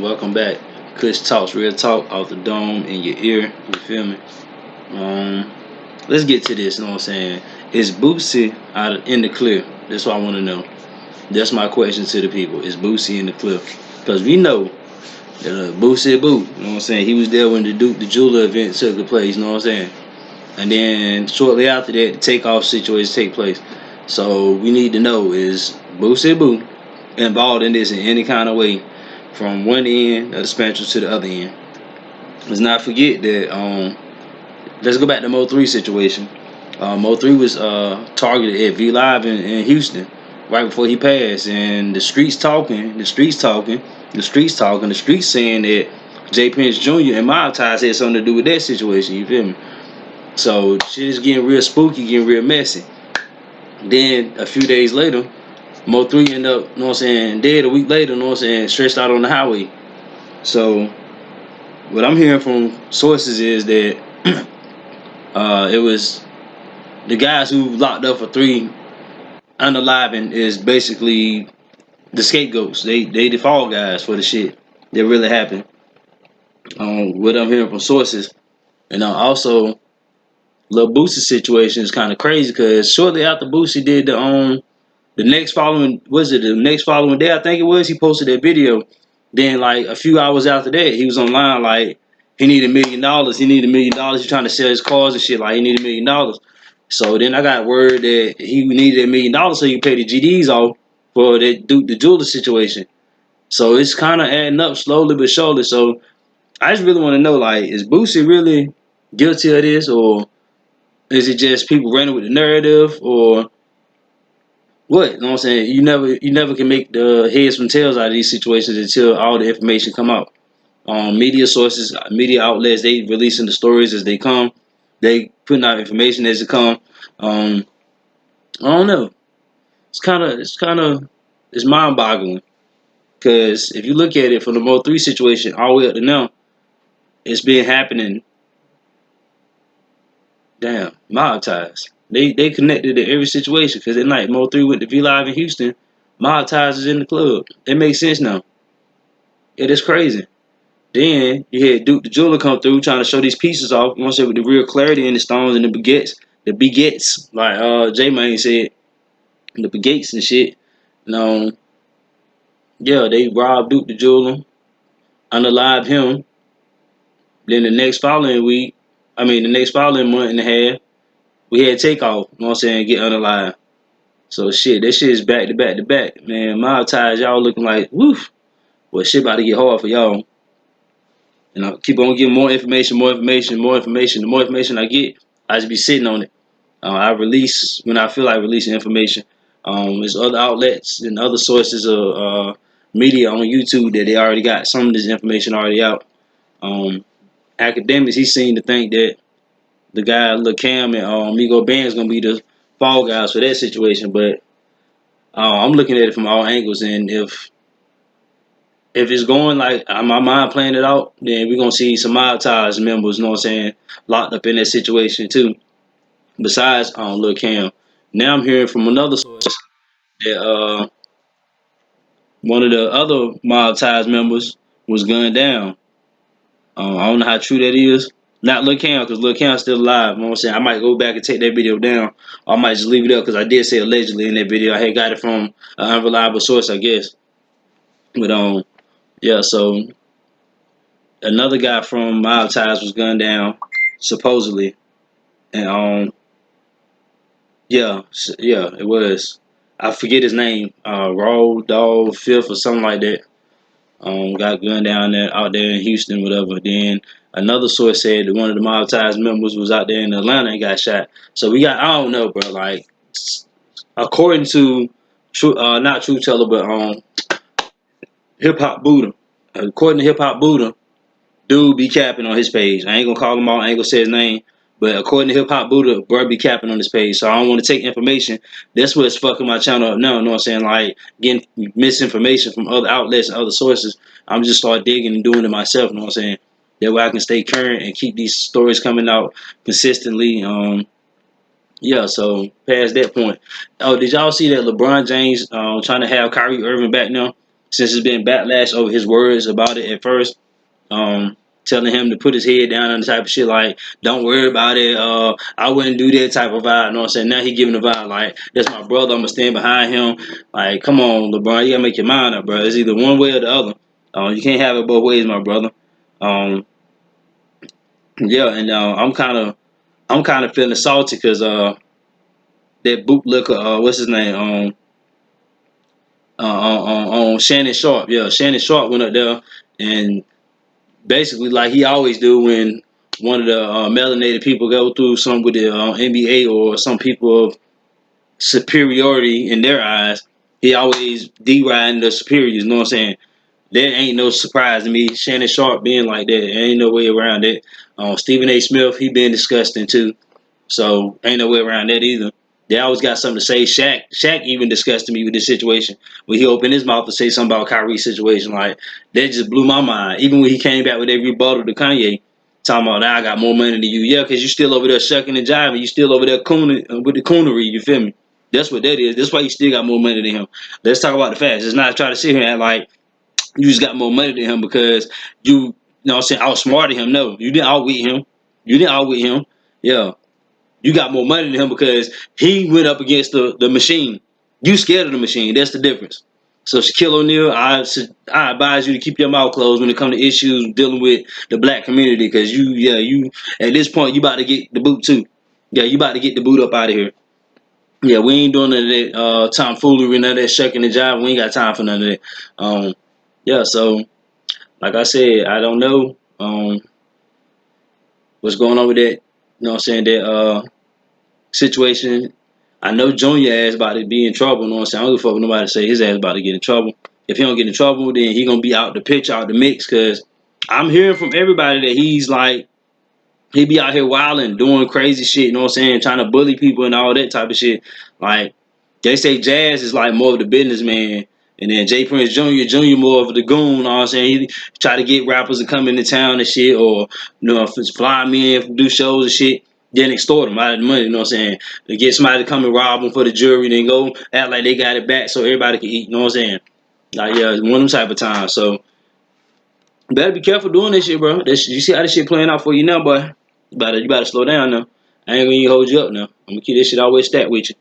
welcome back. Kush Talks, real talk off the dome in your ear. You feel me? Um, let's get to this. You know what I'm saying? Is Boosie in the clear? That's what I want to know. That's my question to the people. Is Boosie in the clear? Because we know that Boosie Boo. You know what I'm saying? He was there when the Jeweler event took place. You know what I'm saying? And then shortly after that, the takeoff situation take place. So we need to know, is Boosie Boo involved in this in any kind of way, from one end of the spectrum to the other end? Let's not forget that. Let's go back to Mo 3 situation. Mo 3 was targeted at V Live in Houston right before he passed, and the streets saying that Jay Prince Jr. and Mob Ties had something to do with that situation. You feel me? So shit is getting real spooky, getting real messy. Then a few days later, Mo 3 ended up, you know what I'm saying, dead a week later, you know what I'm saying, stretched out on the highway. So what I'm hearing from sources is that it was the guys who locked up for 3 unaliving is basically the scapegoats. They the fall guys for the shit that really happened. What I'm hearing from sources. And also Lil Boosie situation is kind of crazy because shortly after Boosie did the next following day, I think it was, he posted that video. Then like a few hours after that, he was online like he needed $1 million. He needed $1 million. He's trying to sell his cars and shit, like he needed $1 million. So then I got word that he needed $1 million so he could pay the GDs off for the jeweler situation. So it's kind of adding up slowly but surely. So I just really want to know, like, is Boosie really guilty of this, or is it just people running with the narrative, or what? You know what I'm saying? You never can make the heads from tails out of these situations until all the information come out. Media sources, media outlets, they releasing the stories as they come. They putting out information as it come. Um, I don't know. It's mind boggling because if you look at it from the Mo 3 situation all the way up to now, it's been happening. Damn, mob ties. They connected to every situation because at night Mo 3 went to V Live in Houston. Mob ties is in the club. It makes sense now. It is crazy. Then you had Duke the Jeweler come through trying to show these pieces off. You want to say with the real clarity in the stones and the begets, like J Mane said, the begets and shit. And, yeah, they robbed Duke the Jeweler, unalived him. Then the next following month and a half, we had Takeoff. You know what I'm saying? Get unalived. So shit, that shit is back to back to back, man. Mob ties, y'all looking like woof. Well, shit about to get hard for y'all. And I keep on getting more information, more information, more information. The more information I get, I just be sitting on it. I release when I feel like releasing information. There's other outlets and other sources of media on YouTube that they already got some of this information already out. Academics, he seemed to think that the guy Lil Cam and Migo Band's gonna be the fall guys for that situation, but I'm looking at it from all angles, and if it's going like my mind playing it out, then we're gonna see some Mob Ties members, you know what I'm saying, locked up in that situation too. Besides Lil Cam, now I'm hearing from another source that one of the other Mob Ties members was gunned down. I don't know how true that is. Not Lil Cam, because Lil Cam's still alive. You know what I'm saying? I might go back and take that video down. Or I might just leave it up because I did say allegedly in that video. I had got it from an unreliable source, I guess. But yeah. So another guy from Mob Ties was gunned down, supposedly, and yeah, it was. I forget his name. Raw Dog Fifth or something like that. Got gunned down there out there in Houston, whatever. Then another source said that one of the Mob Ties members was out there in Atlanta and got shot. So we got, I don't know, bro. Like according to not True Teller, but Hip Hop Buddha. According to Hip Hop Buddha, dude be capping on his page. I ain't gonna call him out. I ain't gonna say his name. But according to Hip Hop Buddha, bro be capping on his page. So I don't want to take information. That's what's fucking my channel up now. You know what I'm saying? Like getting misinformation from other outlets and other sources. I'm just start digging and doing it myself. You know what I'm saying? That way I can stay current and keep these stories coming out consistently. Yeah, so past that point. Oh, did y'all see that LeBron James trying to have Kyrie Irving back now? since it's been backlash over his words about it at first. Telling him to put his head down and the type of shit like, don't worry about it. I wouldn't do that type of vibe. You know what I'm saying? Now he giving the vibe like, that's my brother. I'm gonna stand behind him. Like, come on, LeBron, you gotta make your mind up, bro. It's either one way or the other. You can't have it both ways, my brother. Yeah, and I'm kind of feeling salty because that bootlicker, what's his name? On Shannon Sharp. Yeah, Shannon Sharp went up there and basically, like he always do when one of the melanated people go through something with the NBA or some people of superiority in their eyes, he always deriding the superiors. You know what I'm saying? That ain't no surprise to me. Shannon Sharp being like that, there ain't no way around it. Stephen A. Smith, he been disgusting too. So ain't no way around that either. They always got something to say. Shaq even disgusted me with this situation when he opened his mouth to say something about Kyrie's situation. Like that just blew my mind. Even when he came back with every rebuttal to Kanye, talking about now I got more money than you. Yeah, because you still over there shucking and jiving. You still over there cooning with the coonery. You feel me? That's what that is. That's why you still got more money than him. Let's talk about the facts. It's not try to sit here and act like you just got more money than him because you know what I'm saying, outsmarted him. No, you didn't outwit him. You didn't outwit him. Yeah. You got more money than him because he went up against the machine. You scared of the machine. That's the difference. So Shaquille O'Neal, I advise you to keep your mouth closed when it comes to issues dealing with the black community because you at this point you about to get the boot too. Yeah, you about to get the boot up out of here. Yeah, we ain't doing none of that tomfoolery, none of that shucking the job. We ain't got time for none of that. Yeah, so like I said, I don't know what's going on with that. You know what I'm saying? That situation. I know Junior ass about to be in trouble. You know what I'm saying? I don't give a fuck what nobody say. His ass about to get in trouble. If he don't get in trouble, then he gonna be out the pitch, out the mix. Cause I'm hearing from everybody that he's like he be out here wilding, doing crazy shit. You know what I'm saying? Trying to bully people and all that type of shit. Like they say, Jazz is like more of the businessman. And then Jay Prince Jr. more of the goon, you know what I'm saying? He try to get rappers to come into town and shit, or you know, fly me in, do shows and shit, then extort them out of the money, you know what I'm saying? To get somebody to come and rob them for the jury, then go act like they got it back so everybody can eat, you know what I'm saying? Like, yeah, one of them type of times. So, you better be careful doing this shit, bro. You see how this shit playing out for you now, boy? You better slow down now. I ain't gonna even hold you up now. I'm gonna keep this shit always stacked with you.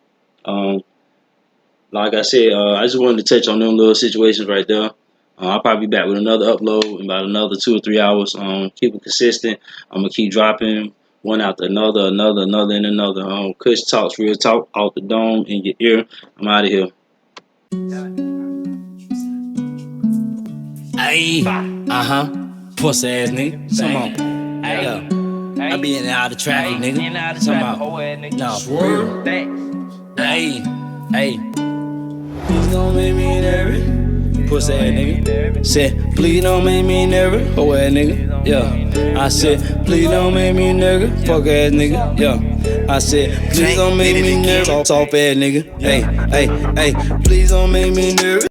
Like I said, I just wanted to touch on them little situations right there. I'll probably be back with another upload in about another 2 or 3 hours. Keep it consistent. I'm gonna keep dropping one after another, and another. Kush Talks, real talk, out the dome in your ear. I'm out of here. Ayy, pussy ass nigga. Come on. Yo, I be in and out of traffic, nigga. Come on. No, real. Ayy. Please don't make me nervous. Pussy ass nigga. Said, please don't make me nervous. Hoe ass nigga. Yeah. I said, please don't make me nervous. Fuck ass nigga. Yeah. I said, please don't make me nervous. Soft ass nigga. Hey. Please don't make me nervous.